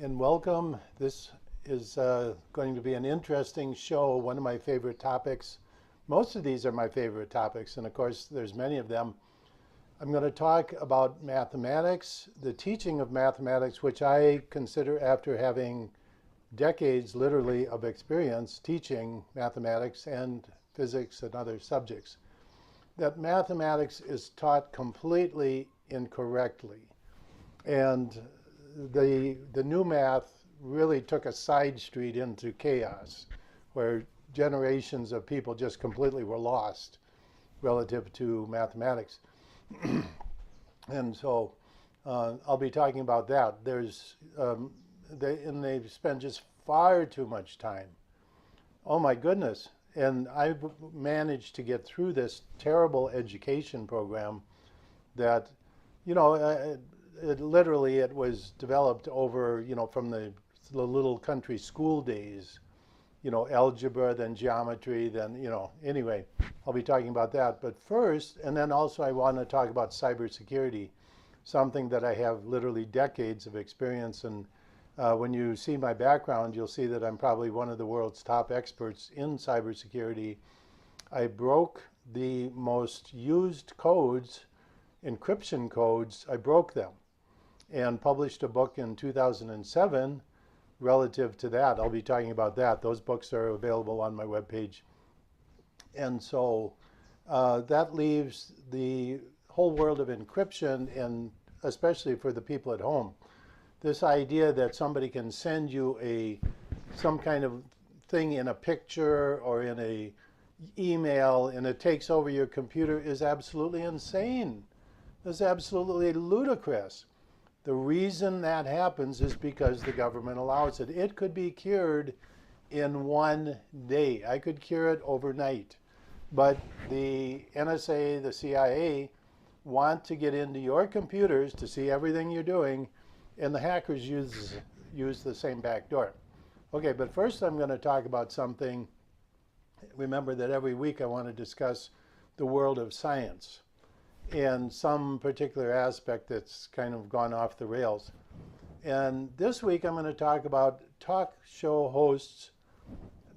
and welcome. This is going to be an interesting show, one of my favorite topics. Most of these are my favorite topics, and of course, there's many of them. I'm going to talk about mathematics, the teaching of mathematics, which I consider, after having decades literally of experience teaching mathematics and physics and other subjects, that mathematics is taught completely incorrectly. And the new math really took a side street into chaos, where generations of people just completely were lost relative to mathematics. And so I'll be talking about that. They've spent just far too much time. Oh my goodness. And I've managed to get through this terrible education program that, you know, it was developed over, from the little country school days, algebra, then geometry, then, anyway, I'll be talking about that. But first, and then also I want to talk about cybersecurity, something that I have literally decades of experience in. When you see my background, you'll see that I'm probably one of the world's top experts in cybersecurity. I broke the most used codes, encryption codes, I broke them and published a book in 2007 relative to that. I'll be talking about that. Those books are available on my webpage. And so that leaves the whole world of encryption, and especially for the people at home, this idea that somebody can send you some kind of thing in a picture or in a email and it takes over your computer is absolutely insane. It's absolutely ludicrous. The reason that happens is because the government allows it. It could be cured in one day. I could cure it overnight. But the NSA, the CIA, want to get into your computers to see everything you're doing, and the hackers use the same back door. Okay, but first I'm going to talk about something. Remember that every week I want to discuss the world of science and some particular aspect that's kind of gone off the rails. And this week I'm going to talk about talk show hosts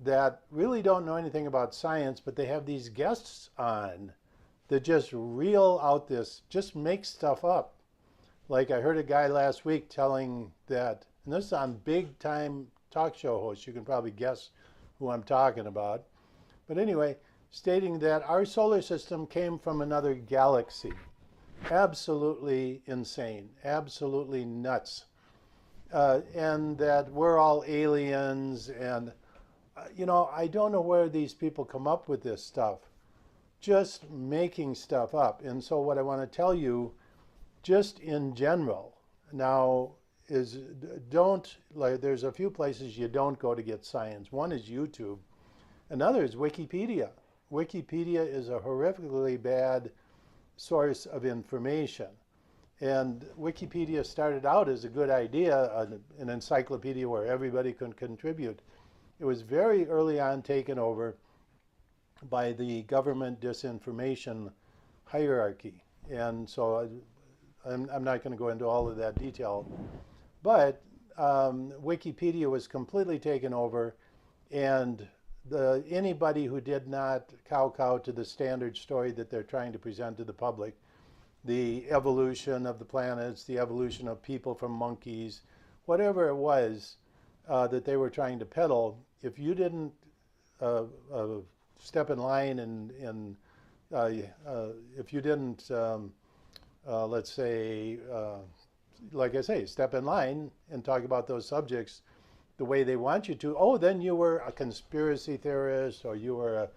that really don't know anything about science, but they have these guests on that just reel out this, just make stuff up. Like I heard a guy last week telling that, and this is on big time talk show hosts, you can probably guess who I'm talking about. But anyway, stating that our solar system came from another galaxy. Absolutely insane, absolutely nuts. And that we're all aliens. And, I don't know where these people come up with this stuff. Just making stuff up. And so what I want to tell you, just in general, now is there's a few places you don't go to get science. One is YouTube. Another is Wikipedia. Wikipedia is a horrifically bad source of information. And Wikipedia started out as a good idea, an encyclopedia where everybody could contribute. It was very early on taken over by the government disinformation hierarchy. And so I'm not going to go into all of that detail. But Wikipedia was completely taken over, and anybody who did not kowtow to the standard story that they're trying to present to the public, the evolution of the planets, the evolution of people from monkeys, whatever it was that they were trying to peddle, if you didn't step in line and if you didn't, let's say, like I say, step in line and talk about those subjects the way they want you to, then you were a conspiracy theorist, or you were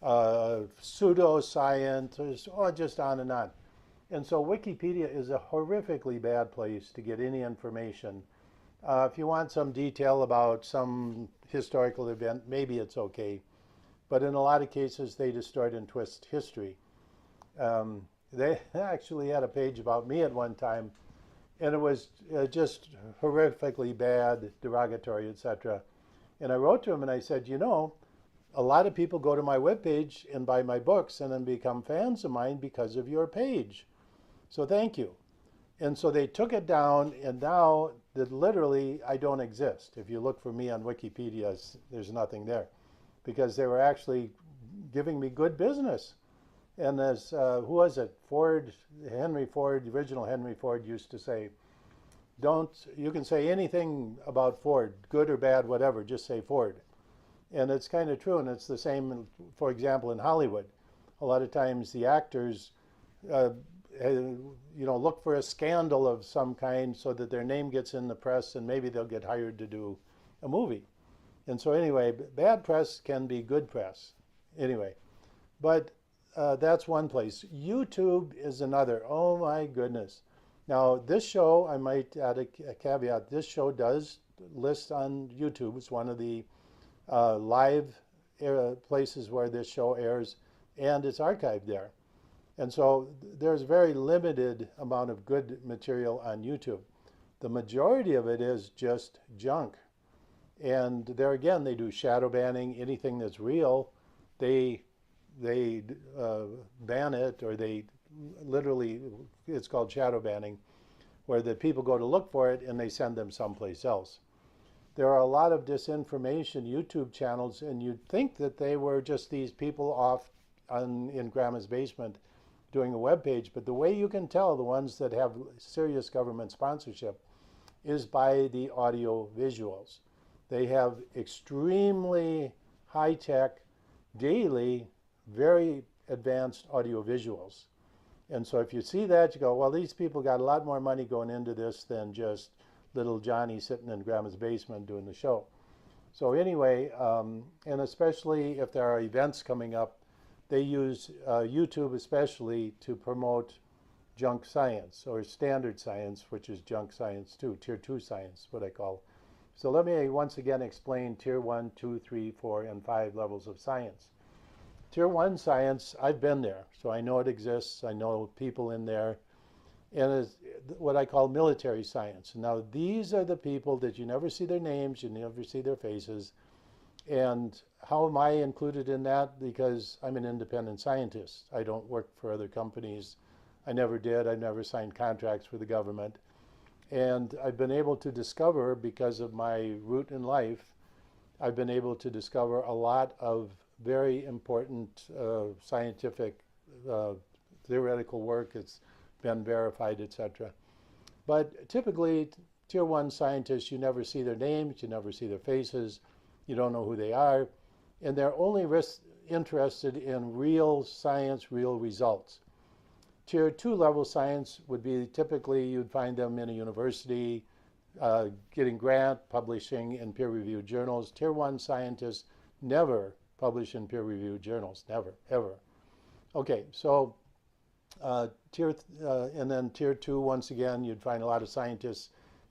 a pseudoscientist, or just on and on. And so Wikipedia is a horrifically bad place to get any information. If you want some detail about some historical event, maybe it's okay. But in a lot of cases, they distort and twist history. They actually had a page about me at one time, and it was just horrifically bad, derogatory, etc. And I wrote to him and I said, a lot of people go to my webpage and buy my books and then become fans of mine because of your page. So thank you. And so they took it down, and now that literally I don't exist. If you look for me on Wikipedia, there's nothing there, because they were actually giving me good business. And as who was it? Ford, Henry Ford, the original Henry Ford used to say, "Don't you can say anything about Ford, good or bad, whatever. Just say Ford." And it's kind of true, and it's the same, for example, in Hollywood. A lot of times the actors, uh, look for a scandal of some kind so that their name gets in the press, and maybe they'll get hired to do a movie. And so anyway, bad press can be good press. Anyway, but that's one place. YouTube is another. Oh my goodness. Now, this show, I might add a caveat. This show does list on YouTube. It's one of the live places where this show airs, and it's archived there. And so there's very limited amount of good material on YouTube. The majority of it is just junk. And there again, they do shadow banning. Anything that's real, they ban it, or they literally, it's called shadow banning, where the people go to look for it and they send them someplace else. There are a lot of disinformation YouTube channels, and you'd think that they were just these people off in Grandma's basement doing a web page, but the way you can tell the ones that have serious government sponsorship is by the audio visuals. They have extremely high-tech, daily, very advanced audio visuals. And so if you see that, you go, well, these people got a lot more money going into this than just little Johnny sitting in Grandma's basement doing the show. So anyway, and especially if there are events coming up, they use YouTube especially to promote junk science, or standard science, which is junk science too, tier 2 science, what I call. So let me once again explain tier 1, 2, 3, 4, and 5 levels of science. Tier 1 science, I've been there, so I know it exists. I know people in there. And it's what I call military science. Now, these are the people that you never see their names, you never see their faces. And how am I included in that? Because I'm an independent scientist. I don't work for other companies. I never did. I never signed contracts with the government. And I've been able to discover, because of my route in life, I've been able to discover a lot of very important scientific theoretical work. It's been verified, etc. But typically, tier 1 scientists, you never see their names, you never see their faces, you don't know who they are, and they're only interested in real science, real results. Tier 2 level science would be typically, you'd find them in a university, getting grant, publishing in peer-reviewed journals. Tier 1 scientists never publish in peer-reviewed journals, never, ever. Okay, so and then tier 2, once again, you'd find a lot of scientists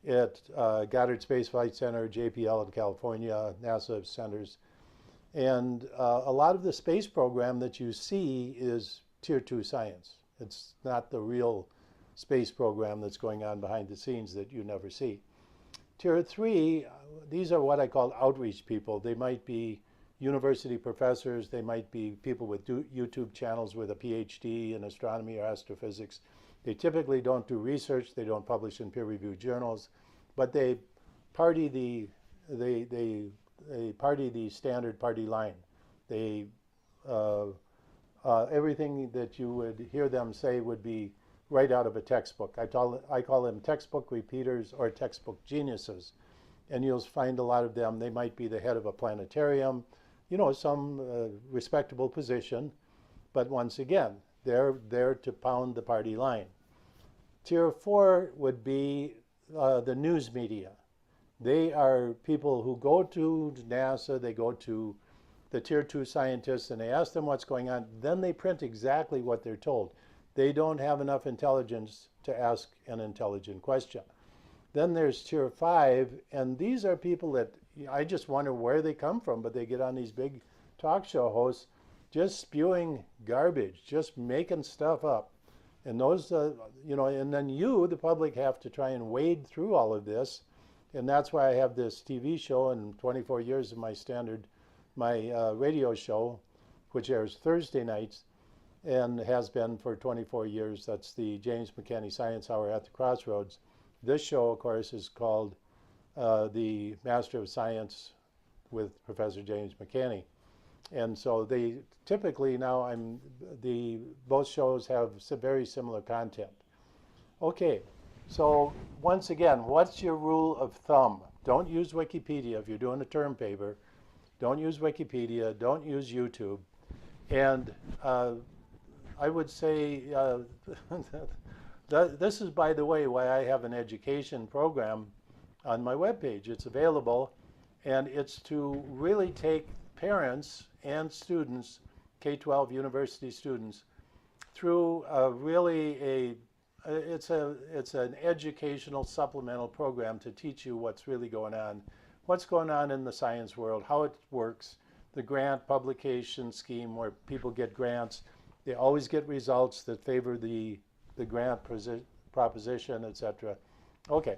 at Goddard Space Flight Center, JPL in California, NASA centers. And a lot of the space program that you see is tier 2 science. It's not the real space program that's going on behind the scenes that you never see. Tier 3, these are what I call outreach people. They might be university professors, they might be people with YouTube channels with a PhD in astronomy or astrophysics. They typically don't do research, they don't publish in peer-reviewed journals, but they party the standard party line. They everything that you would hear them say would be right out of a textbook. I call them textbook repeaters or textbook geniuses, and you'll find a lot of them. They might be the head of a planetarium, you know, some respectable position, but once again, they're there to pound the party line. Tier 4 would be the news media. They are people who go to NASA, they go to the tier 2 scientists, and they ask them what's going on. Then they print exactly what they're told. They don't have enough intelligence to ask an intelligent question. Then there's tier 5, and these are people that I just wonder where they come from, but they get on these big talk show hosts just spewing garbage, just making stuff up. And those, you know, and then you, the public, have to try and wade through all of this. And that's why I have this TV show and 24 years of my radio show, which airs Thursday nights and has been for 24 years. That's the James McCanney Science Hour at the Crossroads. This show, of course, is called The Master of Science with Professor James McCanney. And so they typically now both shows have very similar content. Okay, so once again, what's your rule of thumb? Don't use Wikipedia if you're doing a term paper. Don't use Wikipedia. Don't use YouTube. And I would say this is, by the way, why I have an education program on my webpage. It's available, and it's to really take parents and students, K-12 university students, through it's an educational supplemental program to teach you what's really going on in the science world, how it works, the grant publication scheme where people get grants. They always get results that favor the grant proposition, etc. Okay,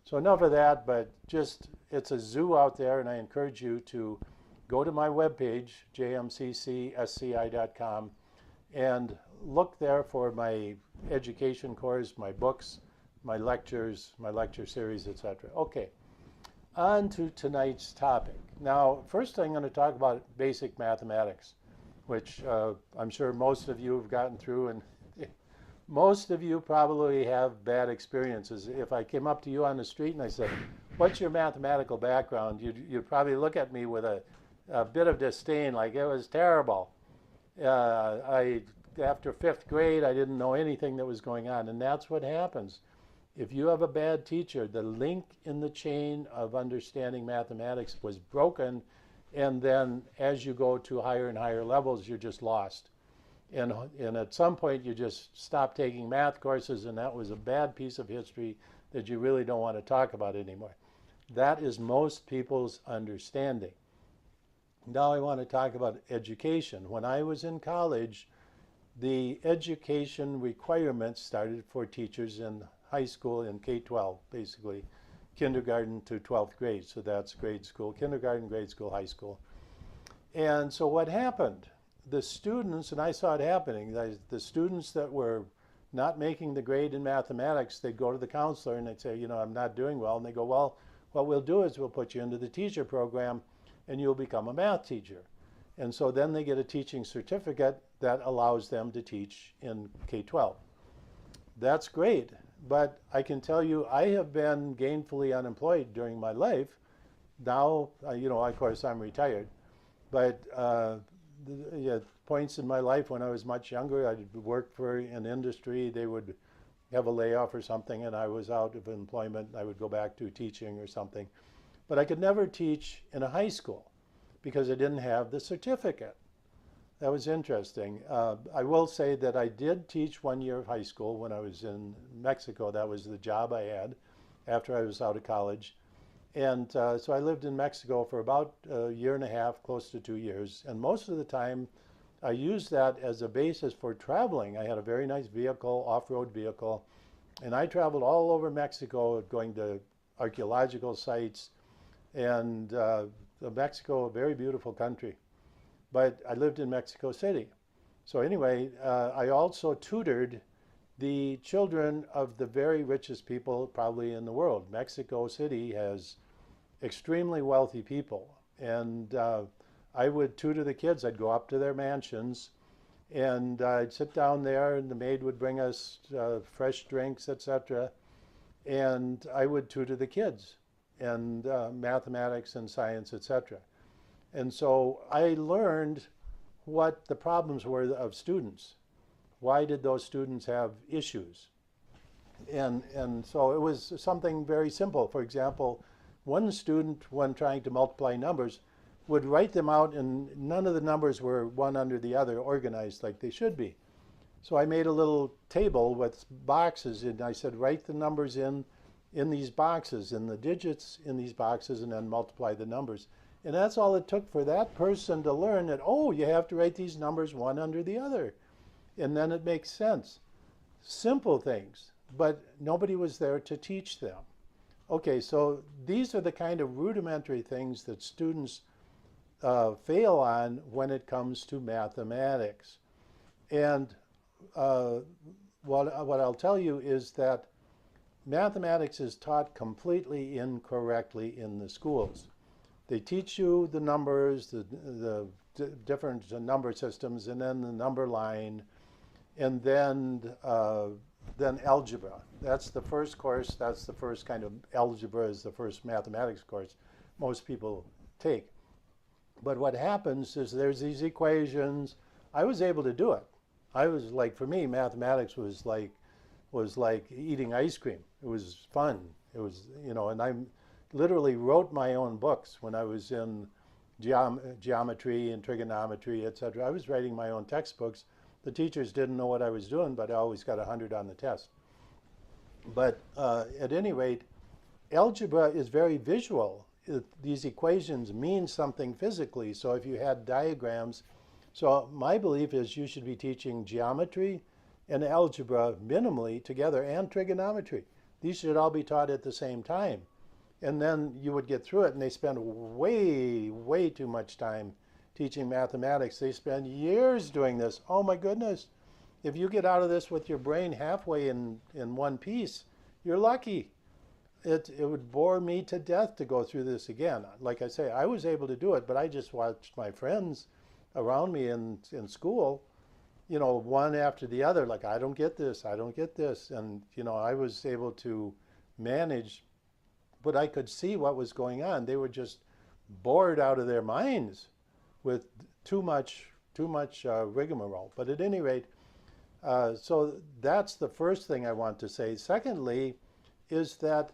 so enough of that, but just it's a zoo out there, and I encourage you to go to my webpage, jmccsci.com, and look there for my education course, my books, my lectures, my lecture series, etc. Okay, on to tonight's topic. Now, first I'm going to talk about basic mathematics, which I'm sure most of you have gotten through, and most of you probably have bad experiences. If I came up to you on the street and I said, what's your mathematical background? You'd probably look at me with a bit of disdain, like it was terrible. After fifth grade, I didn't know anything that was going on, and that's what happens. If you have a bad teacher, the link in the chain of understanding mathematics was broken, and then as you go to higher and higher levels, you're just lost. And at some point, you just stop taking math courses, and that was a bad piece of history that you really don't want to talk about anymore. That is most people's understanding. Now I want to talk about education. When I was in college, the education requirements started for teachers in high school in K-12, basically, kindergarten to 12th grade. So that's grade school, kindergarten, grade school, high school. And so what happened? The students, and I saw it happening, the students that were not making the grade in mathematics, they'd go to the counselor and they'd say, you know, I'm not doing well. And they go, well, what we'll do is we'll put you into the teacher program and you'll become a math teacher. And so then they get a teaching certificate that allows them to teach in K-12. That's great, but I can tell you I have been gainfully unemployed during my life. Now, you know, of course I'm retired, but points in my life when I was much younger, I'd work for an industry, they would have a layoff or something and I was out of employment, I would go back to teaching or something. But I could never teach in a high school because I didn't have the certificate. That was interesting. I will say that I did teach 1 year of high school when I was in Mexico. That was the job I had after I was out of college. And so I lived in Mexico for about a year and a half, close to 2 years. And most of the time, I used that as a basis for traveling. I had a very nice vehicle, off-road vehicle. And I traveled all over Mexico, going to archaeological sites. And Mexico, a very beautiful country. But I lived in Mexico City. So anyway, I also tutored the children of the very richest people probably in the world. Mexico City has extremely wealthy people. And I would tutor the kids. I'd go up to their mansions and I'd sit down there and the maid would bring us fresh drinks, etc. And I would tutor the kids and mathematics and science, etc. And so I learned what the problems were of students. Why did those students have issues? And so it was something very simple. For example, one student, when trying to multiply numbers, would write them out and none of the numbers were one under the other organized like they should be. So I made a little table with boxes and I said, write the numbers in these boxes and the digits in these boxes and then multiply the numbers. And that's all it took for that person to learn that, oh, you have to write these numbers one under the other. And then it makes sense. Simple things, but nobody was there to teach them. Okay, so these are the kind of rudimentary things that students fail on when it comes to mathematics. And what I'll tell you is that mathematics is taught completely incorrectly in the schools. They teach you the numbers, the different number systems, and then the number line, and then algebra. That's the first course. That's the first kind of algebra is the first mathematics course most people take. But what happens is there's these equations. I was able to do it. I was like, for me, mathematics was like eating ice cream. It was fun. It was, and I literally wrote my own books when I was in geometry and trigonometry, etc. I was writing my own textbooks. The teachers didn't know what I was doing, but I always got 100 on the test. But at any rate, algebra is very visual. These equations mean something physically. So if you had diagrams, so my belief is you should be teaching geometry and algebra minimally together, and trigonometry. These should all be taught at the same time. And then you would get through it, and they spend way, way too much time teaching mathematics. They spend years doing this. Oh my goodness. If you get out of this with your brain halfway in one piece, you're lucky. It would bore me to death to go through this again. Like I say, I was able to do it, but I just watched my friends around me in school, one after the other, like, I don't get this, I don't get this. And, I was able to manage, but I could see what was going on. They were just bored out of their minds with too much rigmarole. But at any rate, so that's the first thing I want to say. Secondly, is that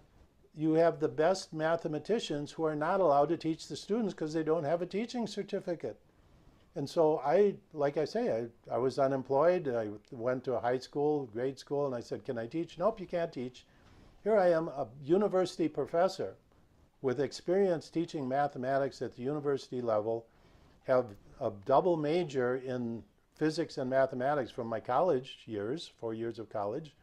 you have the best mathematicians who are not allowed to teach the students because they don't have a teaching certificate. And so like I say, I was unemployed. I went to a high school, grade school, and I said, can I teach? Nope, you can't teach. Here I am, a university professor with experience teaching mathematics at the university level, have a double major in physics and mathematics from my college years, 4 years of college,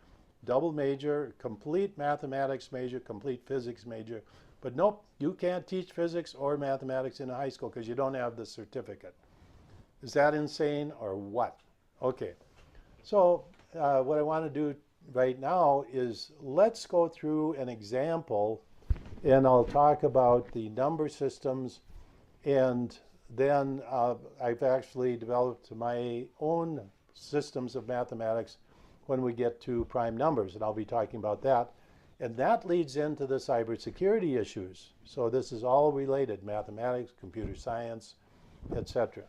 double major, complete mathematics major, complete physics major. But nope, you can't teach physics or mathematics in a high school because you don't have the certificate. Is that insane or what? Okay, so what I want to do right now is let's go through an example, and I'll talk about the number systems, and then I've actually developed my own systems of mathematics when we get to prime numbers, and I'll be talking about that. And that leads into the cybersecurity issues. So this is all related: mathematics, computer science, etc.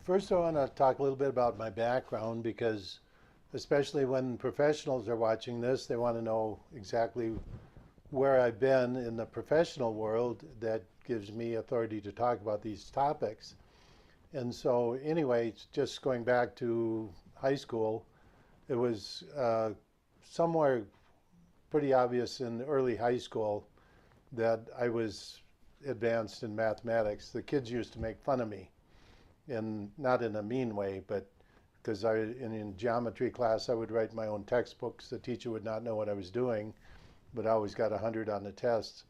First, I want to talk a little bit about my background, because especially when professionals are watching this, they want to know exactly where I've been in the professional world. That gives me authority to talk about these topics. And so anyway, just going back to high school, it was somewhere pretty obvious in early high school that I was advanced in mathematics. The kids used to make fun of me, and not in a mean way, but because in geometry class I would write my own textbooks. The teacher would not know what I was doing, but I always got 100 on the tests.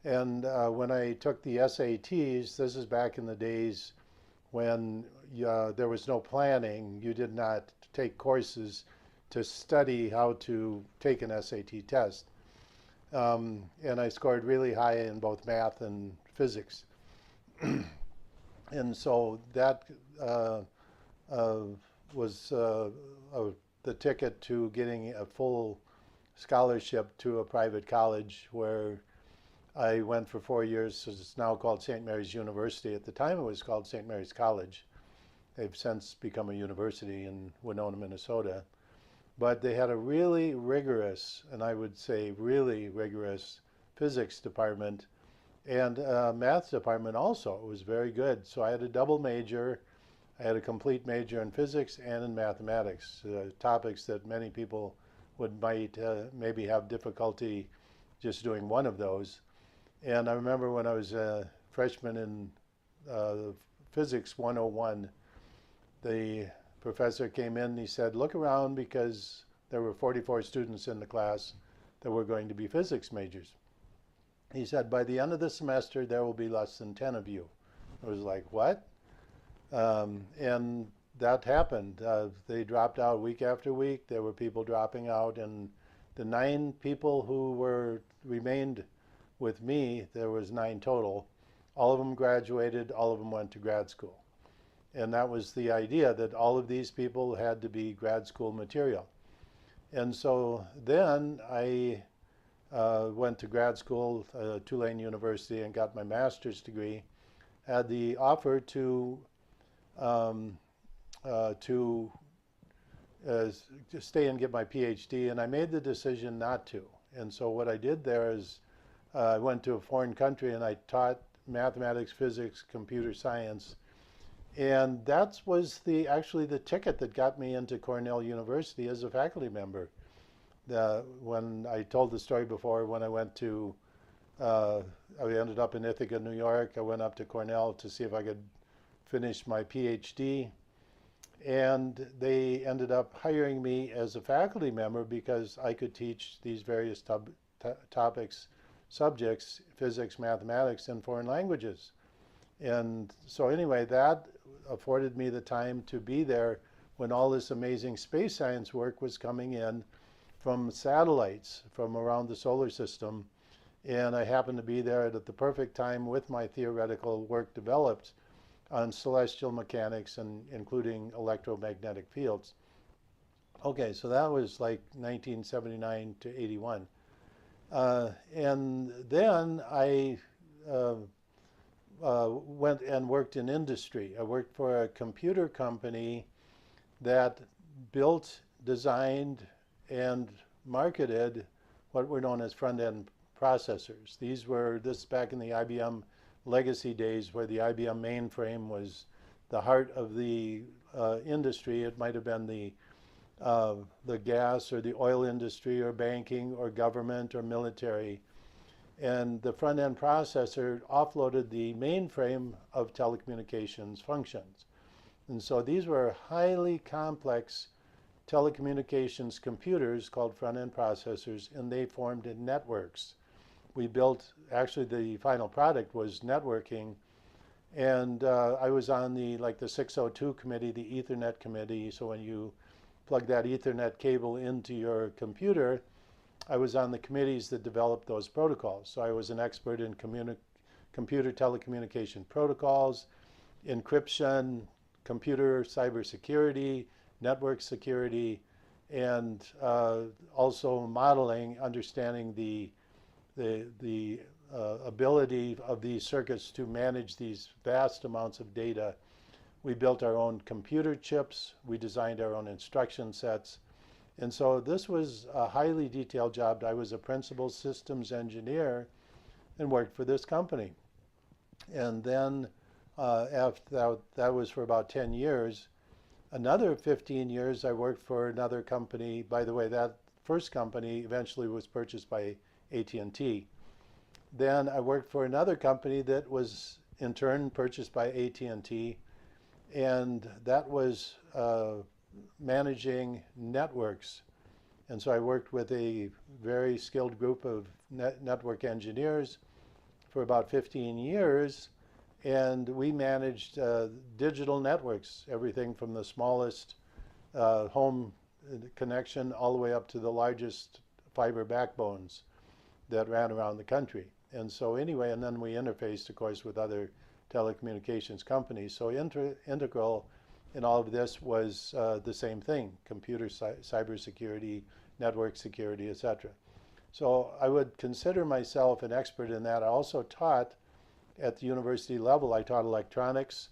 And when I took the SATs, this is back in the days when there was no planning. You did not take courses to study how to take an SAT test. And I scored really high in both math and physics. And so that was the ticket to getting a full scholarship to a private college, where I went for 4 years. So it's now called St. Mary's University. At the time it was called St. Mary's College. They've since become a university in Winona, Minnesota. But they had a really rigorous, and I would say really rigorous, physics department, and math department also. It was very good. So I had a double major. I had a complete major in physics and in mathematics, topics that many people might maybe have difficulty just doing one of those. And I remember when I was a freshman in Physics 101, the professor came in and he said, look around, because there were 44 students in the class that were going to be physics majors. He said, by the end of the semester, there will be less than 10 of you. I was like, what? And that happened. They dropped out week after week. There were people dropping out, and the 9 people who were remained with me, there was 9 total. All of them graduated. All of them went to grad school, and that was the idea, that all of these people had to be grad school material. And so then I went to grad school, Tulane University, and got my master's degree. Had the offer um, to just stay and get my PhD, and I made the decision not to. And so what I did there is I went to a foreign country and I taught mathematics, physics, computer science, and that was actually the ticket that got me into Cornell University as a faculty member. When I told the story before, when I went to, I ended up in Ithaca, New York. I went up to Cornell to see if I could finish my PhD. And they ended up hiring me as a faculty member because I could teach these various topics, subjects, physics, mathematics, and foreign languages. And so anyway, that afforded me the time to be there when all this amazing space science work was coming in from satellites from around the solar system. And I happened to be there at the perfect time with my theoretical work developed on celestial mechanics and including electromagnetic fields. Okay, so that was like 1979 to 81. And then I went and worked in industry. I worked for a computer company that built, designed, and marketed what were known as front-end processors. This is back in the IBM legacy days, where the IBM mainframe was the heart of the industry. It might have been the gas or the oil industry or banking or government or military. And the front-end processor offloaded the mainframe of telecommunications functions. And so these were highly complex telecommunications computers called front-end processors, and they formed in networks. We built, actually the final product was networking, and I was on the 602 committee, the Ethernet committee. So when you plug that Ethernet cable into your computer, I was on the committees that developed those protocols. So I was an expert in computer telecommunication protocols, encryption, computer cybersecurity, network security, and also modeling, understanding the ability of these circuits to manage these vast amounts of data. We built our own computer chips. We designed our own instruction sets. And so this was a highly detailed job. I was a principal systems engineer and worked for this company. And then after that was for about 10 years. Another 15 years I worked for another company. By the way, that first company eventually was purchased by AT&T. Then I worked for another company that was in turn purchased by AT&T, and that was managing networks. And so I worked with a very skilled group of network engineers for about 15 years, and we managed digital networks, everything from the smallest home connection all the way up to the largest fiber backbones that ran around the country. And so anyway, and then we interfaced, of course, with other telecommunications companies. So integral in all of this was the same thing: computer cybersecurity, network security, etc. So I would consider myself an expert in that. I also taught at the university level. I taught electronics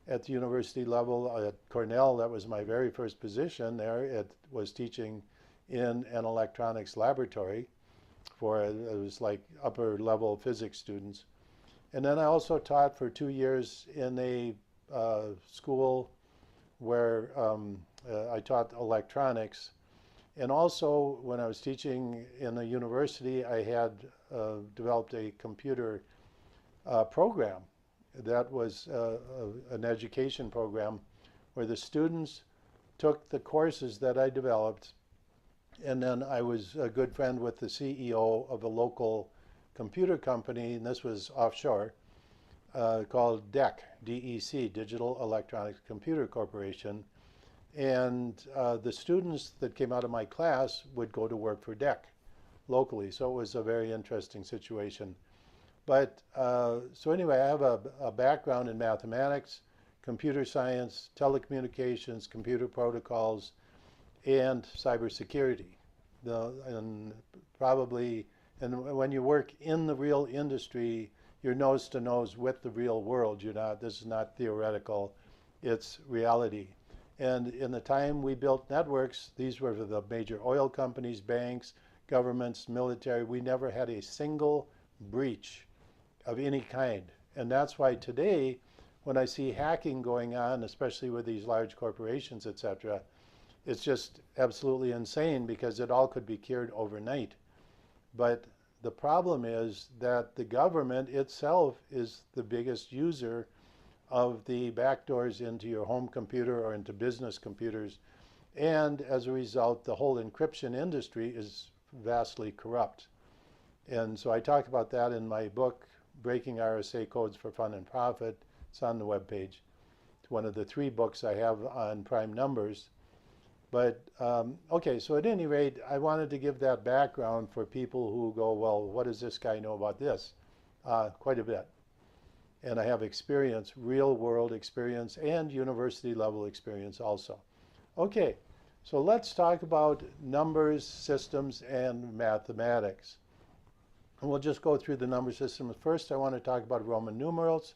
at the university level at Cornell. That was my very first position there. It was teaching in an electronics laboratory for, it was like upper level physics students. And then I also taught for 2 years in a school where I taught electronics. And also when I was teaching in a university, I had developed a computer program that was an education program where the students took the courses that I developed, and then I was a good friend with the CEO of a local computer company, and this was offshore. called DEC, D-E-C, Digital Electronics Computer Corporation. And the students that came out of my class would go to work for DEC locally. So it was a very interesting situation. But so anyway, I have a background in mathematics, computer science, telecommunications, computer protocols, and cybersecurity. And probably, and when you work in the real industry, you're nose to nose with the real world. This is not theoretical, it's reality. And in the time we built networks, these were the major oil companies, banks, governments, military. We never had a single breach of any kind. And that's why today, when I see hacking going on, especially with these large corporations, etc., it's just absolutely insane because it all could be cured overnight. But the problem is that the government itself is the biggest user of the backdoors into your home computer or into business computers. And as a result, the whole encryption industry is vastly corrupt. And so I talk about that in my book, Breaking RSA Codes for Fun and Profit. It's on the webpage. It's one of the 3 books I have on prime numbers. But okay, so at any rate, I wanted to give that background for people who go, well, what does this guy know about this? Quite a bit. And I have experience, real world experience, and university level experience also. Okay, so let's talk about numbers, systems, and mathematics. And we'll just go through the number systems. First, I want to talk about Roman numerals.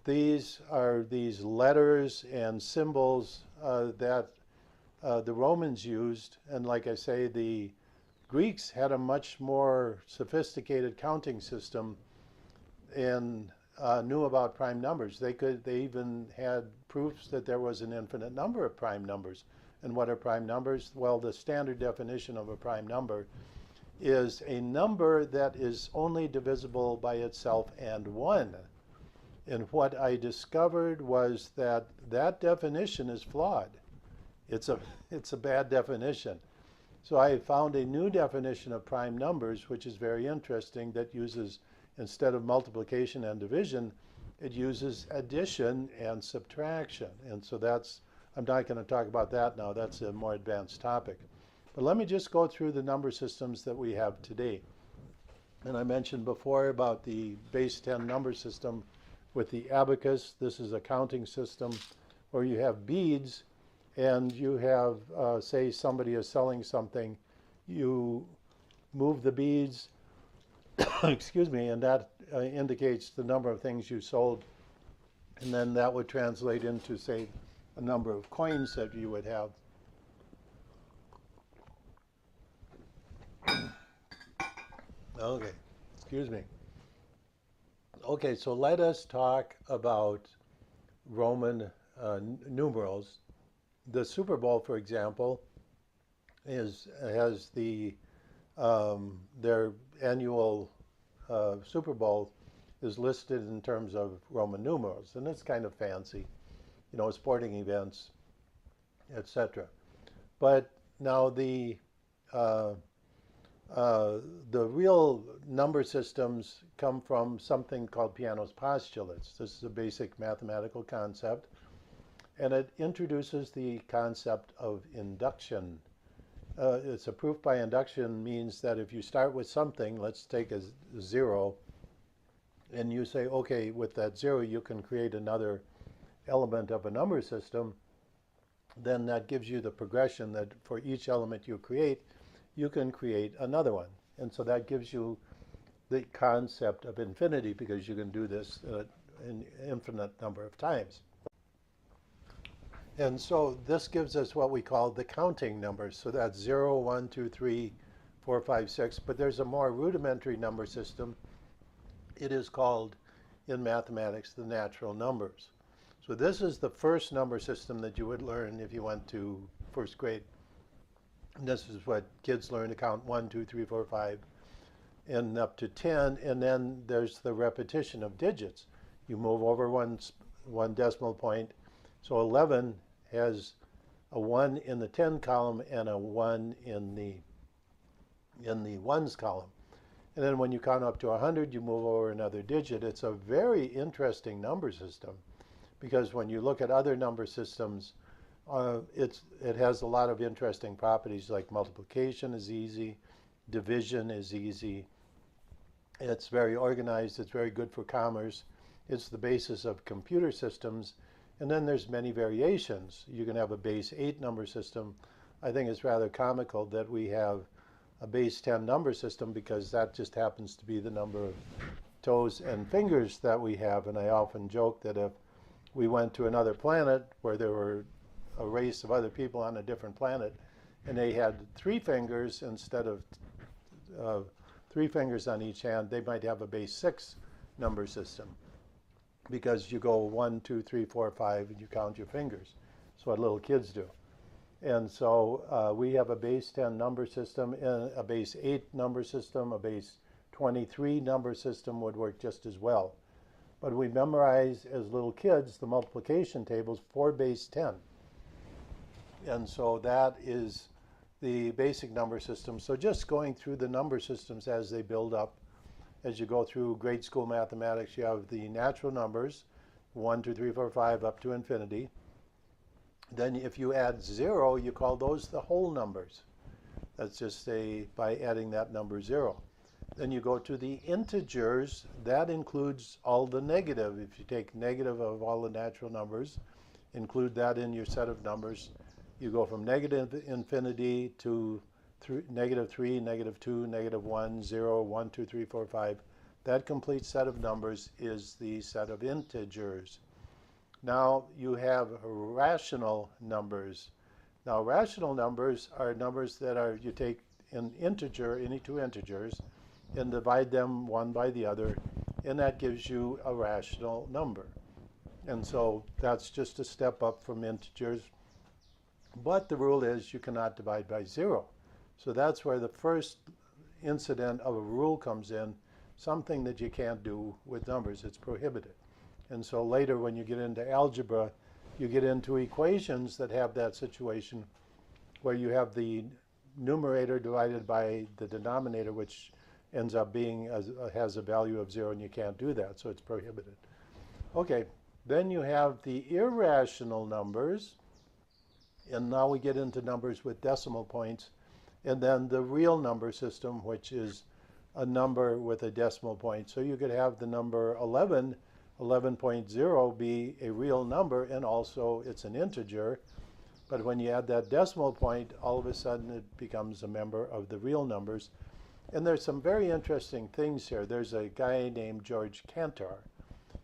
These are these letters and symbols that the Romans used. And like I say, the Greeks had a much more sophisticated counting system and knew about prime numbers. They even had proofs that there was an infinite number of prime numbers. And what are prime numbers? Well, the standard definition of a prime number is a number that is only divisible by itself and 1. And what I discovered was that that definition is flawed. It's a bad definition. So I found a new definition of prime numbers, which is very interesting, that uses, instead of multiplication and division, it uses addition and subtraction. And so I'm not going to talk about that now. That's a more advanced topic. But let me just go through the number systems that we have today. And I mentioned before about the base 10 number system with the abacus. This is a counting system where you have beads and you have, say somebody is selling something, you move the beads, excuse me, and that indicates the number of things you sold. And then that would translate into, say, a number of coins that you would have. Okay, excuse me. Okay, so let us talk about Roman numerals. The Super Bowl, for example, has their annual Super Bowl is listed in terms of Roman numerals, and it's kind of fancy, sporting events, etc. But now the real number systems come from something called Peano's postulates. This is a basic mathematical concept, and it introduces the concept of induction. It's a proof by induction means that if you start with something, let's take a 0, and you say, okay, with that 0 you can create another element of a number system, then that gives you the progression that for each element you create, you can create another one. And so that gives you the concept of infinity, because you can do this an infinite number of times. And so this gives us what we call the counting numbers. So that's 0, 1, 2, 3, 4, 5, 6. But there's a more rudimentary number system. It is called, in mathematics, the natural numbers. So this is the first number system that you would learn if you went to first grade. And this is what kids learn to count: 1, 2, 3, 4, 5, and up to 10. And then there's the repetition of digits. You move over one decimal point. So 11 has a 1 in the 10 column and a 1 in the ones column. And then when you count up to 100, you move over another digit. It's a very interesting number system because when you look at other number systems, it has a lot of interesting properties like multiplication is easy, division is easy. It's very organized. It's very good for commerce. It's the basis of computer systems. And then there's many variations. You can have a base 8 number system. I think it's rather comical that we have a base 10 number system because that just happens to be the number of toes and fingers that we have. And I often joke that if we went to another planet where there were a race of other people on a different planet and they had 3 fingers instead of 3 fingers on each hand, they might have a base 6 number system because you go 1, 2, 3, 4, 5 and you count your fingers. That's what little kids do. And so we have a base 10 number system, a base 8 number system, a base 23 number system would work just as well. But we memorize as little kids the multiplication tables for base 10. And so that is the basic number system. So just going through the number systems as they build up, as you go through grade school mathematics, you have the natural numbers, 1, 2, 3, 4, 5, up to infinity. Then if you add 0, you call those the whole numbers. That's just by adding that number 0. Then you go to the integers. That includes all the negative. If you take negative of all the natural numbers, include that in your set of numbers, you go from negative infinity to negative 3, negative 2, negative 1, 0, 1, 2, 3, 4, 5. That complete set of numbers is the set of integers. Now you have rational numbers. Now rational numbers are numbers that are, you take an integer, any 2 integers, and divide them one by the other, and that gives you a rational number. And so that's just a step up from integers. But the rule is you cannot divide by 0. So that's where the first incident of a rule comes in, something that you can't do with numbers. It's prohibited. And so later when you get into algebra, you get into equations that have that situation where you have the numerator divided by the denominator, which ends up being, has a value of 0, and you can't do that. So it's prohibited. Okay, then you have the irrational numbers. And now we get into numbers with decimal points. And then the real number system, which is a number with a decimal point. So you could have the number 11, 11.0 be a real number, and also it's an integer. But when you add that decimal point, all of a sudden it becomes a member of the real numbers. And there's some very interesting things here. There's a guy named George Cantor.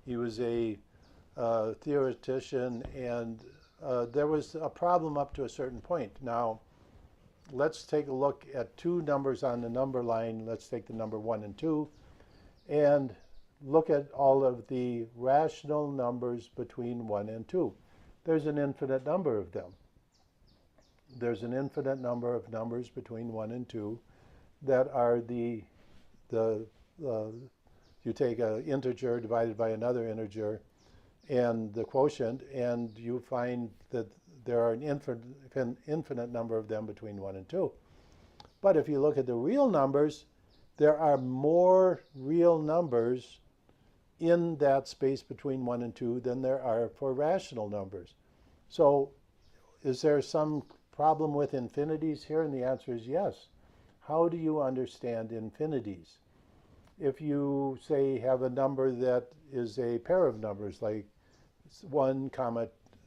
He was a theoretician, and there was a problem up to a certain point. Now, let's take a look at 2 numbers on the number line. Let's take the number 1 and 2, and look at all of the rational numbers between 1 and 2. There's an infinite number of them. There's an infinite number of numbers between 1 and 2 that are you take an integer divided by another integer and the quotient, and you find that there are an infinite number of them between 1 and 2. But if you look at the real numbers, there are more real numbers in that space between 1 and 2 than there are for rational numbers. So is there some problem with infinities here? And the answer is yes. How do you understand infinities? If you, say, have a number that is a pair of numbers, like 1,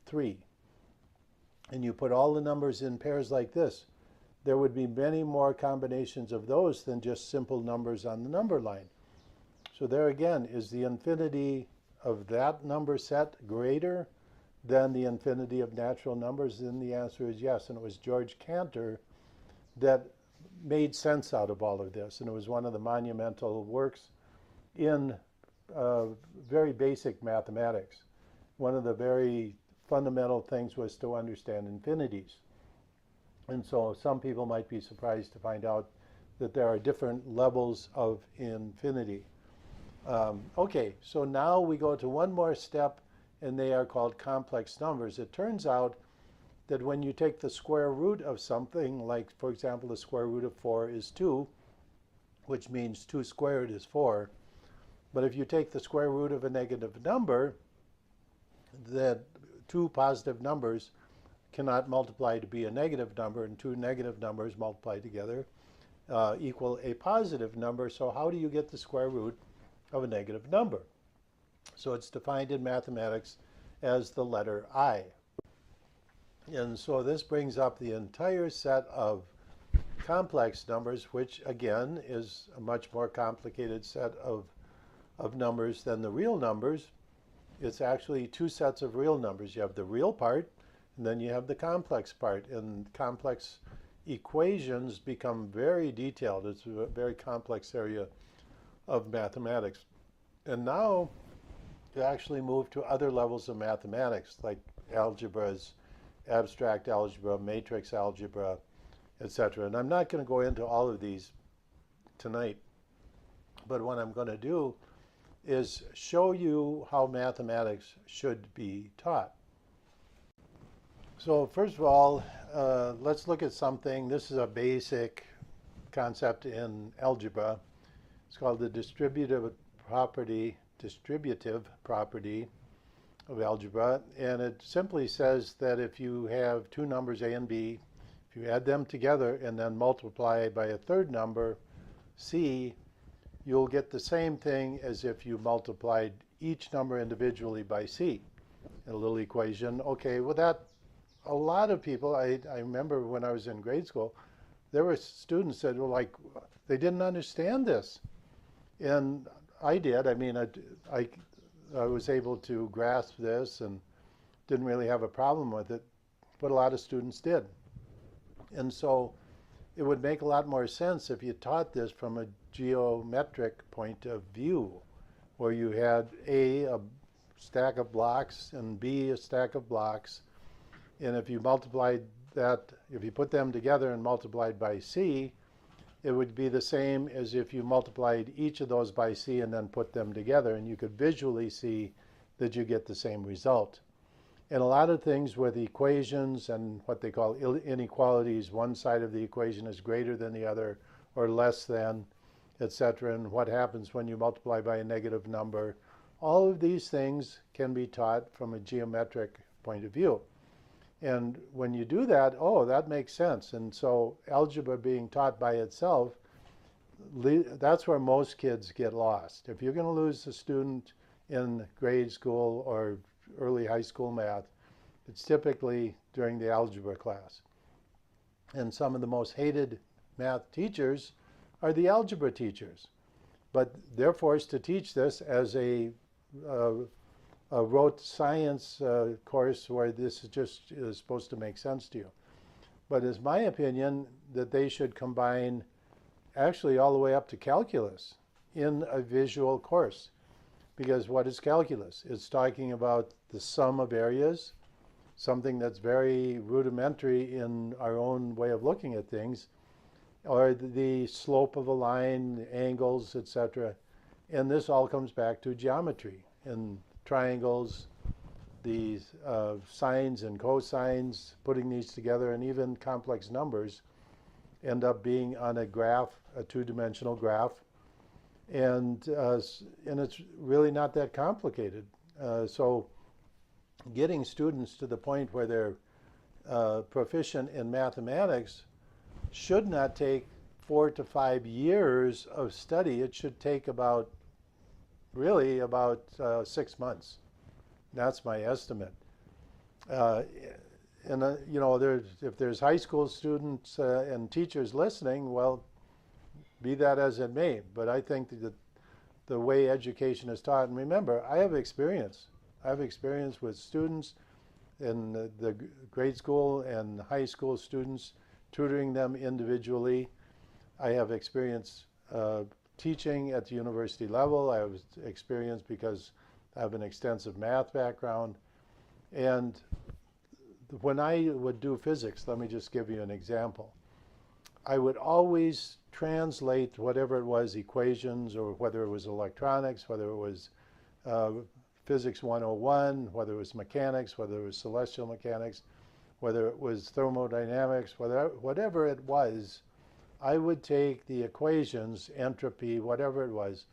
3, and you put all the numbers in pairs like this, there would be many more combinations of those than just simple numbers on the number line. So there again, is the infinity of that number set greater than the infinity of natural numbers? And the answer is yes. And it was George Cantor that made sense out of all of this. And it was one of the monumental works in very basic mathematics. One of the very fundamental things was to understand infinities. And so some people might be surprised to find out that there are different levels of infinity. Okay, so now we go to one more step, and they are called complex numbers. It turns out that when you take the square root of something, like, for example, the square root of 4 is 2, which means 2 squared is 4. But if you take the square root of a negative number, that two positive numbers cannot multiply to be a negative number, and two negative numbers multiplied together equal a positive number. So how do you get the square root of a negative number? So it's defined in mathematics as the letter I. And so this brings up the entire set of complex numbers, which again is a much more complicated set of numbers than the real numbers. It's actually two sets of real numbers. You have the real part, and then you have the complex part. And complex equations become very detailed. It's a very complex area of mathematics. And now you actually move to other levels of mathematics, like algebras, abstract algebra, matrix algebra, etc. And I'm not going to go into all of these tonight, but what I'm going to do is show you how mathematics should be taught. So first of all, let's look at something. This is a basic concept in algebra. It's called the distributive property of algebra, and it simply says that if you have two numbers a and b, if you add them together and then multiply by a third number, c, you'll get the same thing as if you multiplied each number individually by c. A little equation. Okay, well that, a lot of people, I remember when I was in grade school, there were students that were like, they didn't understand this. And I did. I mean, I was able to grasp this and didn't really have a problem with it, but a lot of students did. And so it would make a lot more sense if you taught this from a geometric point of view, where you had a stack of blocks and B a stack of blocks. And if you multiplied that, if you put them together and multiplied by C, it would be the same as if you multiplied each of those by C and then put them together, and you could visually see that you get the same result. And a lot of things with equations and what they call inequalities, one side of the equation is greater than the other or less than, etc., and what happens when you multiply by a negative number. All of these things can be taught from a geometric point of view. And when you do that, oh, that makes sense. And so algebra being taught by itself, that's where most kids get lost. If you're going to lose a student in grade school or early high school math, it's typically during the algebra class. And some of the most hated math teachers are the algebra teachers. But they're forced to teach this as a rote science course where this is supposed to make sense to you. But it's my opinion that they should combine actually all the way up to calculus in a visual course. Because what is calculus? It's talking about the sum of areas, something that's very rudimentary in our own way of looking at things, or the slope of a line, angles, etc. And this all comes back to geometry and triangles, these sines and cosines, putting these together, and even complex numbers end up being on a graph, a two-dimensional graph. And it's really not that complicated. So getting students to the point where they're proficient in mathematics should not take 4 to 5 years of study. It should take about 6 months. That's my estimate. And if there's high school students and teachers listening, well, be that as it may. But I think that the way education is taught, and remember, I have experience. I have experience with students in the grade school and high school students, tutoring them individually. I have experience teaching at the university level. I have experience because I have an extensive math background. And when I would do physics, let me just give you an example. I would always translate whatever it was, equations, or whether it was electronics, whether it was physics 101, whether it was mechanics, whether it was celestial mechanics, whether it was thermodynamics, whatever it was, I would take the equations, entropy, whatever it was,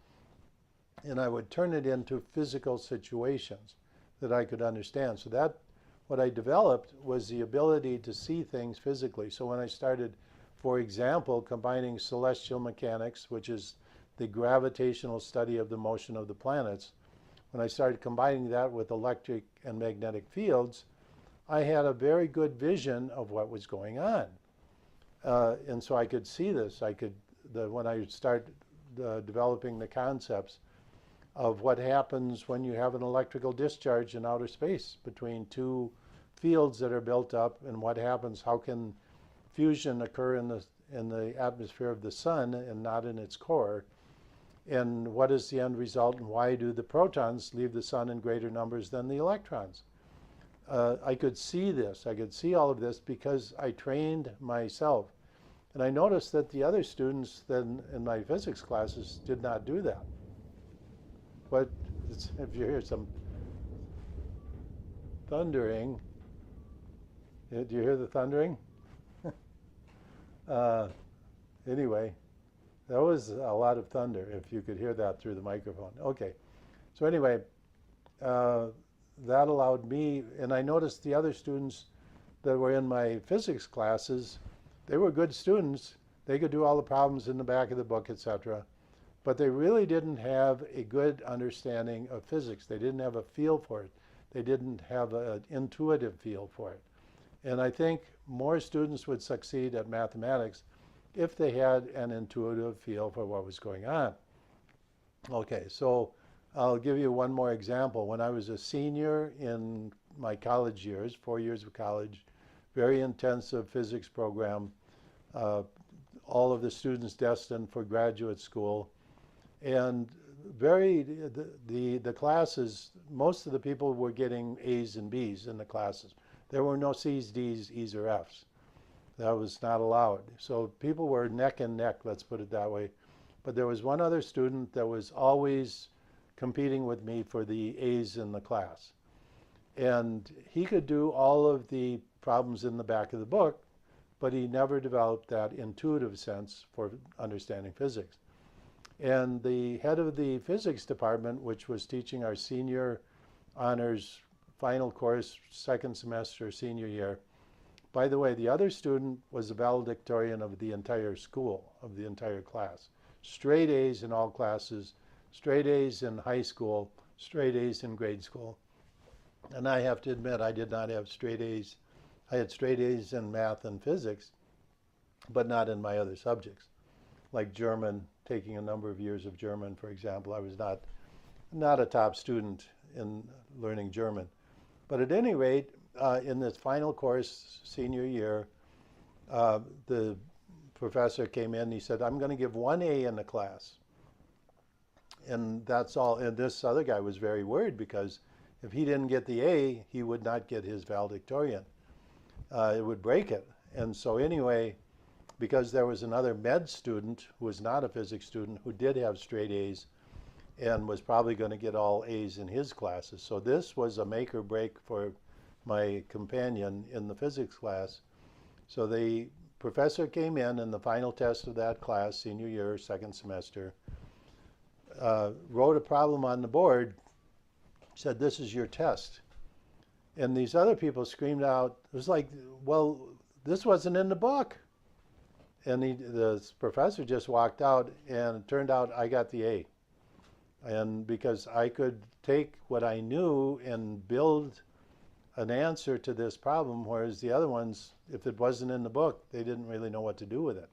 and I would turn it into physical situations that I could understand. So that what I developed was the ability to see things physically. So when I started, for example, combining celestial mechanics, which is the gravitational study of the motion of the planets, when I started combining that with electric and magnetic fields, I had a very good vision of what was going on. And so I could see this. When I start developing the concepts of what happens when you have an electrical discharge in outer space between two fields that are built up, and what happens, how can fusion occur in the atmosphere of the sun and not in its core, and what is the end result, and why do the protons leave the sun in greater numbers than the electrons? I could see this. I could see all of this because I trained myself. And I noticed that the other students then in my physics classes did not do that. But if you hear some thundering, do you hear the thundering? Anyway, that was a lot of thunder, if you could hear that through the microphone. Okay, so anyway, that allowed me, and I noticed the other students that were in my physics classes, they were good students. They could do all the problems in the back of the book, etc. But they really didn't have a good understanding of physics. They didn't have a feel for it. They didn't have an intuitive feel for it. And I think more students would succeed at mathematics if they had an intuitive feel for what was going on. Okay, so I'll give you one more example. When I was a senior in my college years, 4 years of college, very intensive physics program, all of the students destined for graduate school, and the classes, most of the people were getting A's and B's in the classes. There were no C's, D's, E's, or F's. That was not allowed. So people were neck and neck, let's put it that way. But there was one other student that was always competing with me for the A's in the class. And he could do all of the problems in the back of the book, but he never developed that intuitive sense for understanding physics. And the head of the physics department, which was teaching our senior honors final course, second semester, senior year, by the way, the other student was the valedictorian of the entire school, of the entire class. Straight A's in all classes, straight A's in high school, straight A's in grade school. And I have to admit, I did not have straight A's. I had straight A's in math and physics, but not in my other subjects. Like German, taking a number of years of German, for example, I was not a top student in learning German. But at any rate, in this final course, senior year, the professor came in, he said, I'm going to give one A in the class. And that's all. And this other guy was very worried because if he didn't get the A, he would not get his valedictorian. It would break it. And so anyway, because there was another med student who was not a physics student who did have straight A's and was probably going to get all A's in his classes. So this was a make or break for my companion in the physics class. So the professor came in the final test of that class, senior year, second semester, wrote a problem on the board, said, this is your test. And these other people screamed out, it was like, well, this wasn't in the book. And the professor just walked out, and it turned out I got the A. And because I could take what I knew and build an answer to this problem, whereas the other ones, if it wasn't in the book, they didn't really know what to do with it.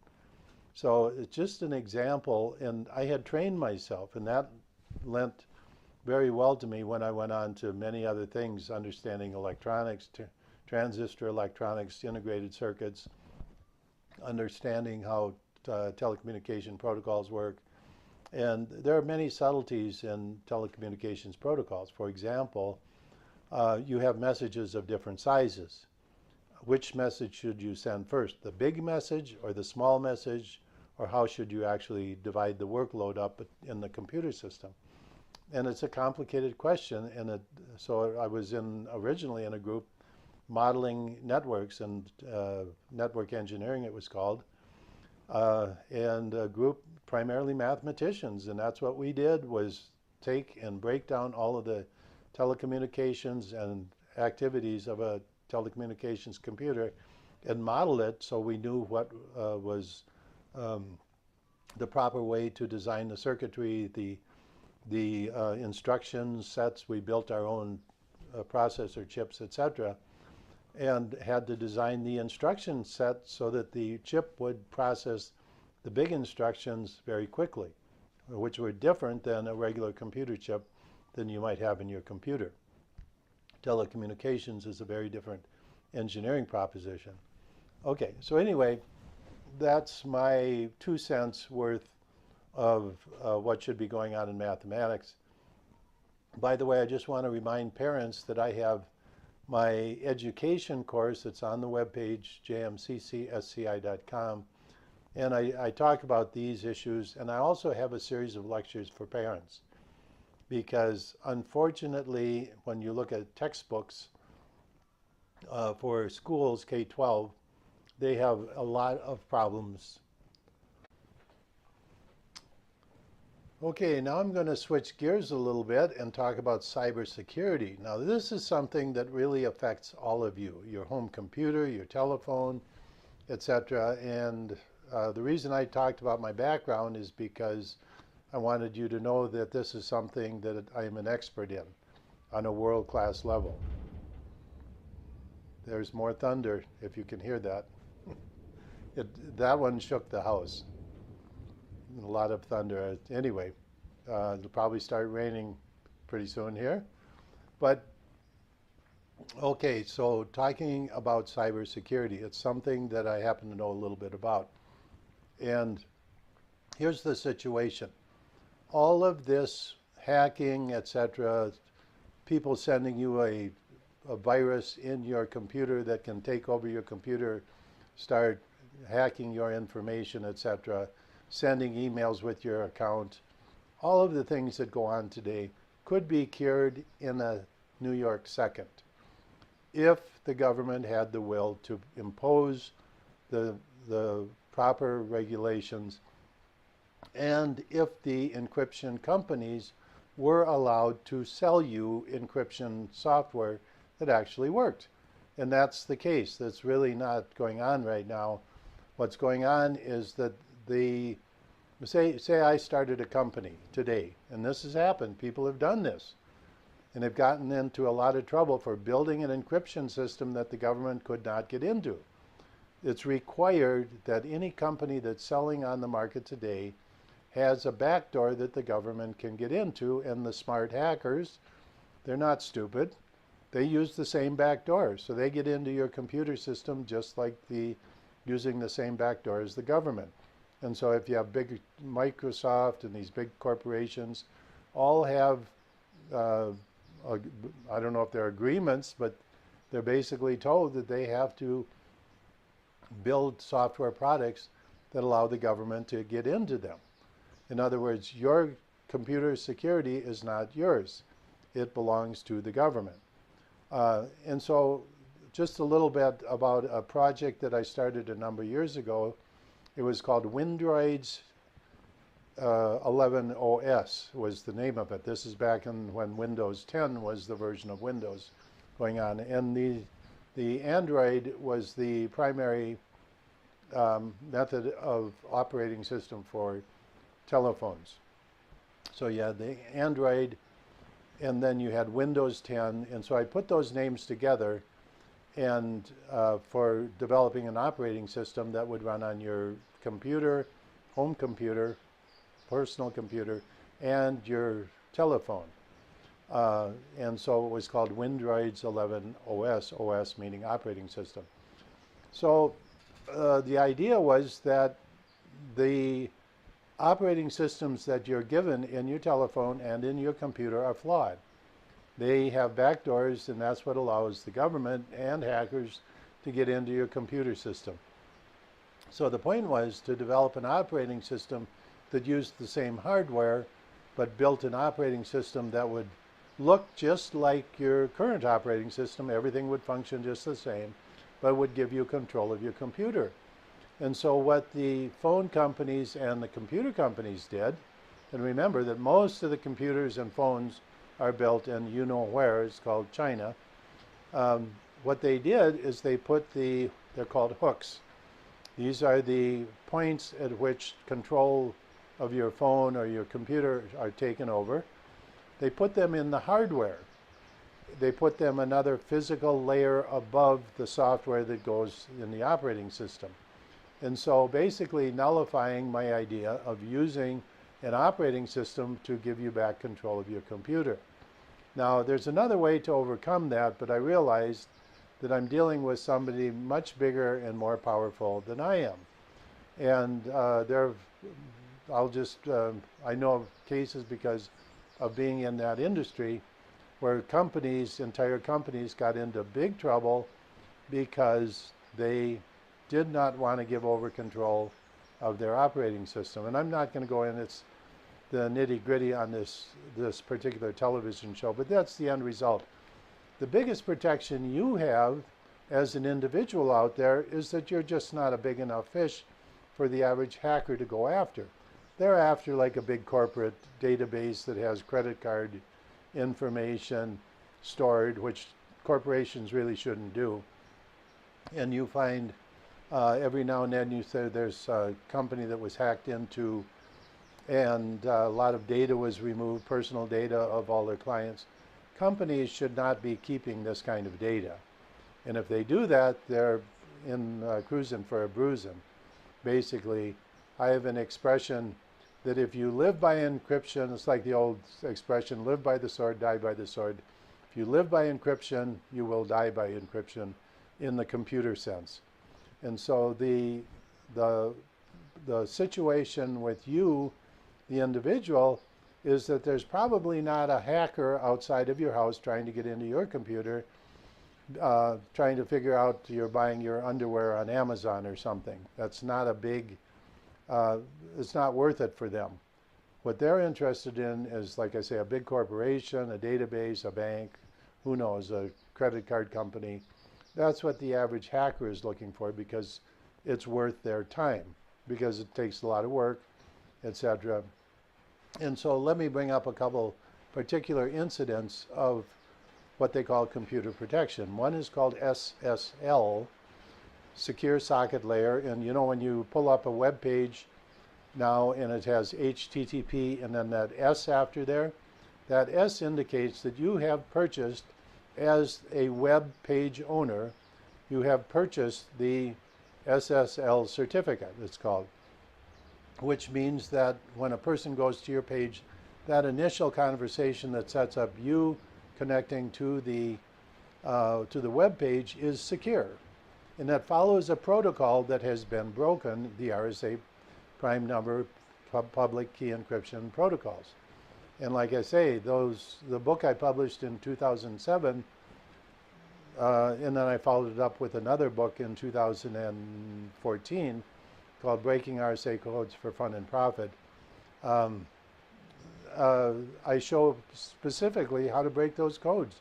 So it's just an example, and I had trained myself, and that lent very well to me when I went on to many other things, understanding electronics, transistor electronics, integrated circuits, understanding how telecommunication protocols work. And there are many subtleties in telecommunications protocols. For example, you have messages of different sizes. Which message should you send first? The big message or the small message? Or how should you actually divide the workload up in the computer system? And it's a complicated question. And so I was originally in a group modeling networks and network engineering, it was called. and a group primarily mathematicians, and that's what we did was take and break down all of the telecommunications and activities of a telecommunications computer and model it so we knew what was um, the proper way to design the circuitry, the instruction sets. We built our own processor chips, etc., and had to design the instruction set so that the chip would process the big instructions very quickly, which were different than a regular computer chip than you might have in your computer. Telecommunications is a very different engineering proposition. Okay, so anyway, that's my 2 cents worth of what should be going on in mathematics. By the way, I just want to remind parents that I have my education course that's on the webpage, jmccsci.com, and I talk about these issues, and I also have a series of lectures for parents, because unfortunately, when you look at textbooks for schools, K-12, they have a lot of problems. Okay, now I'm going to switch gears a little bit and talk about cybersecurity. Now, this is something that really affects all of you, your home computer, your telephone, etc. And the reason I talked about my background is because I wanted you to know that this is something that I am an expert in on a world-class level. There's more thunder, if you can hear that. That one shook the house. A lot of thunder. Anyway, it'll probably start raining pretty soon here. But okay, so talking about cybersecurity, it's something that I happen to know a little bit about. And here's the situation. All of this hacking, etc., people sending you a virus in your computer that can take over your computer, start hacking your information, etc., sending emails with your account, all of the things that go on today could be cured in a New York second if the government had the will to impose the proper regulations, and if the encryption companies were allowed to sell you encryption software that actually worked. And that's the case. That's really not going on right now. What's going on is that say I started a company today, and this has happened. People have done this, and have gotten into a lot of trouble for building an encryption system that the government could not get into. It's required that any company that's selling on the market today has a backdoor that the government can get into, and the smart hackers, they're not stupid. They use the same backdoor, so they get into your computer system just like using the same backdoor as the government. And so if you have big Microsoft and these big corporations, all have, I don't know if they're agreements, but they're basically told that they have to build software products that allow the government to get into them. In other words, your computer security is not yours. It belongs to the government. And so just a little bit about a project that I started a number of years ago. It was called Windroids 11 OS was the name of it. This is back in when Windows 10 was the version of Windows going on. And the Android was the primary method of operating system for telephones. So you had the Android, and then you had Windows 10. And so I put those names together and for developing an operating system that would run on your computer, home computer, personal computer, and your telephone. And so it was called Windroids 11 OS, OS meaning operating system. So the idea was that the operating systems that you're given in your telephone and in your computer are flawed. They have backdoors, and that's what allows the government and hackers to get into your computer system. So the point was to develop an operating system that used the same hardware, but built an operating system that would look just like your current operating system. Everything would function just the same, but would give you control of your computer. And so what the phone companies and the computer companies did, and remember that most of the computers and phones are built in you know where, it's called China. Um, what they did is they put they're called hooks. These are the points at which control of your phone or your computer are taken over. They put them in the hardware. They put them another physical layer above the software that goes in the operating system. And so basically nullifying my idea of using an operating system to give you back control of your computer. Now, there's another way to overcome that, but I realized that I'm dealing with somebody much bigger and more powerful than I am. And I know of cases because of being in that industry where entire companies got into big trouble because they did not want to give over control of their operating system. And I'm not going to go in, it's the nitty-gritty on this particular television show, but that's the end result. The biggest protection you have as an individual out there is that you're just not a big enough fish for the average hacker to go after. They're after like a big corporate database that has credit card information stored, which corporations really shouldn't do. And you find every now and then you say there's a company that was hacked into and a lot of data was removed, personal data of all their clients. Companies should not be keeping this kind of data. And if they do that, they're cruising for a bruising. Basically, I have an expression that if you live by encryption, it's like the old expression, live by the sword, die by the sword. If you live by encryption, you will die by encryption in the computer sense. And so the situation with you, the individual, is that there's probably not a hacker outside of your house trying to get into your computer, trying to figure out you're buying your underwear on Amazon or something. That's not a big, it's not worth it for them. What they're interested in is, like I say, a big corporation, a database, a bank, who knows, a credit card company. That's what the average hacker is looking for because it's worth their time, because it takes a lot of work, etc. And so let me bring up a couple particular incidents of what they call computer protection. One is called SSL, Secure Socket Layer. And you know, when you pull up a web page now and it has HTTP and then that S after there, that S indicates that you have purchased, as a web page owner, you have purchased the SSL certificate, it's called, which means that when a person goes to your page, that initial conversation that sets up you connecting to the web page is secure. And that follows a protocol that has been broken, the RSA prime number public key encryption protocols. And like I say, the book I published in 2007, and then I followed it up with another book in 2014 called Breaking RSA Codes for Fun and Profit. I show specifically how to break those codes.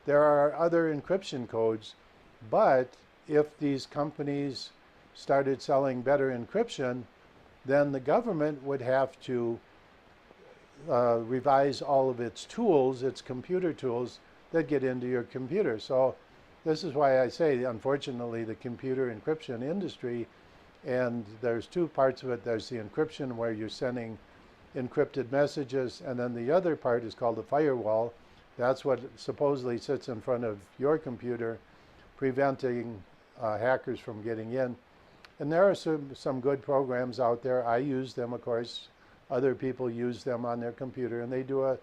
There are other encryption codes, but if these companies started selling better encryption, then the government would have to revise all of its tools, its computer tools that get into your computer. So this is why I say, unfortunately, the computer encryption industry, and there's two parts of it. There's the encryption where you're sending encrypted messages, and then the other part is called the firewall. That's what supposedly sits in front of your computer, preventing hackers from getting in. And there are some good programs out there. I use them, of course. Other people use them on their computer, and they do a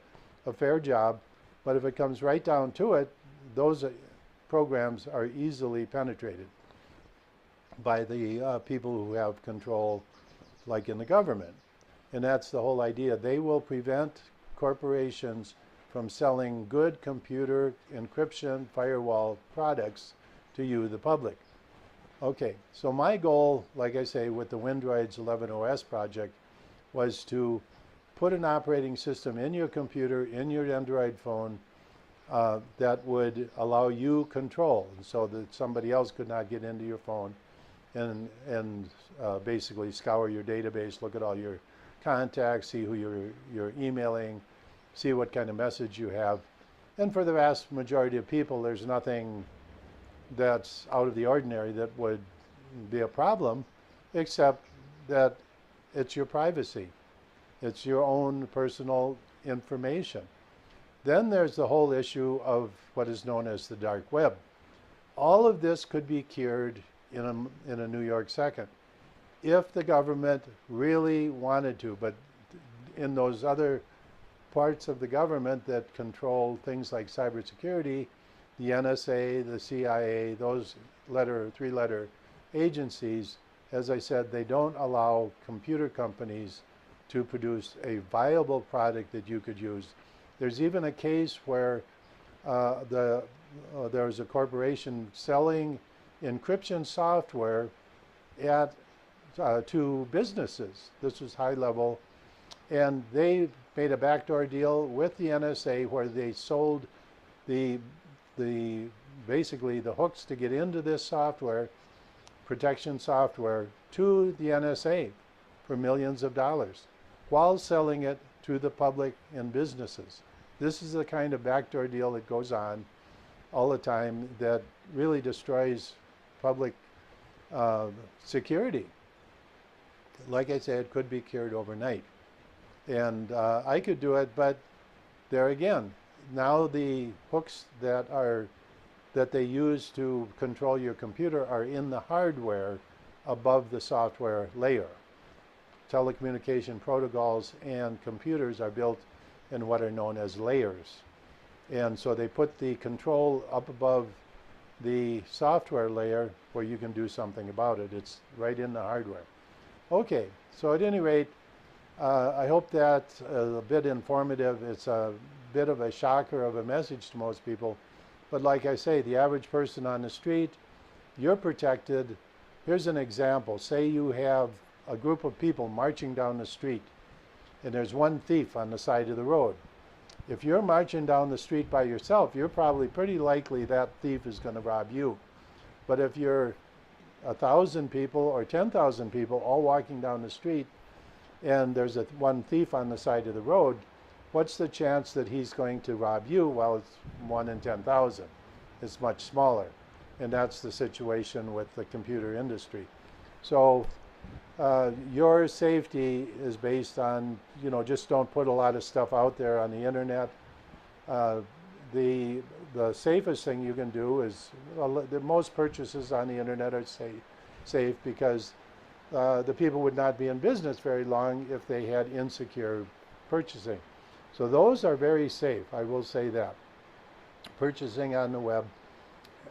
fair job. But if it comes right down to it, those programs are easily penetrated by the people who have control, like in the government. And that's the whole idea. They will prevent corporations from selling good computer encryption firewall products to you, the public. Okay, so my goal, like I say, with the Windroids 11 OS project was to put an operating system in your computer, in your Android phone, that would allow you control, and so that somebody else could not get into your phone and basically scour your database, look at all your contacts, see who you're emailing, see what kind of message you have. And for the vast majority of people, there's nothing that's out of the ordinary that would be a problem, except that it's your privacy. It's your own personal information. Then there's the whole issue of what is known as the dark web. All of this could be cured in a New York second if the government really wanted to. But in those other parts of the government that control things like cybersecurity, the NSA, the CIA, those three-letter agencies, as I said, they don't allow computer companies to produce a viable product that you could use. There's even a case where there was a corporation selling encryption software to businesses. This was high level, and they made a backdoor deal with the NSA where they sold basically the hooks to get into this software, protection software, to the NSA for millions of dollars, while selling it to the public and businesses. This is the kind of backdoor deal that goes on all the time that really destroys public security. Like I said, it could be cured overnight. And I could do it, but there again, now the hooks that they use to control your computer are in the hardware above the software layer. Telecommunication protocols and computers are built in what are known as layers. And so they put the control up above the software layer where you can do something about it. It's right in the hardware. Okay, so at any rate, I hope that's a bit informative. It's a bit of a shocker of a message to most people. But like I say, the average person on the street, you're protected. Here's an example. Say you have a group of people marching down the street, and there's one thief on the side of the road. If you're marching down the street by yourself, you're probably pretty likely that thief is going to rob you. But if you're 1,000 people or 10,000 people all walking down the street, and there's one thief on the side of the road, what's the chance that he's going to rob you? Well, it's 1 in 10,000. It's much smaller. And that's the situation with the computer industry. So your safety is based on, just don't put a lot of stuff out there on the internet. The safest thing you can do is, most purchases on the internet are safe because the people would not be in business very long if they had insecure purchasing. So those are very safe, I will say that. Purchasing on the web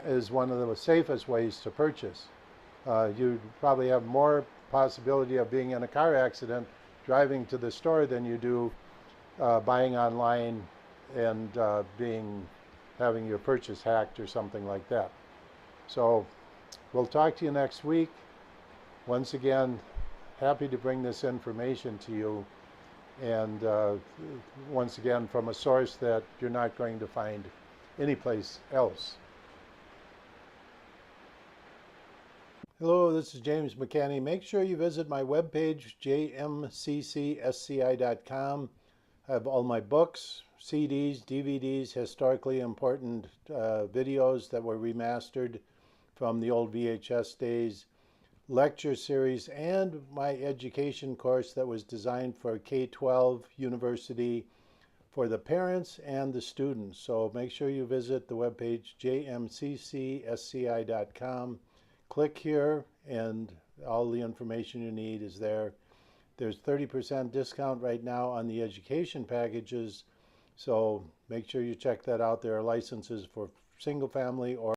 is one of the safest ways to purchase. You probably have more possibility of being in a car accident driving to the store than you do buying online and having your purchase hacked or something like that. So we'll talk to you next week. Once again, happy to bring this information to you, and once again from a source that you're not going to find anyplace else. Hello, this is James McCanney. Make sure you visit my webpage, jmccsci.com. I have all my books, CDs, DVDs, historically important videos that were remastered from the old VHS days, lecture series, and my education course that was designed for K-12 university for the parents and the students. So make sure you visit the webpage, jmccsci.com. Click here and all the information you need is there. There's 30% discount right now on the education packages, so make sure you check that out. There are licenses for single family or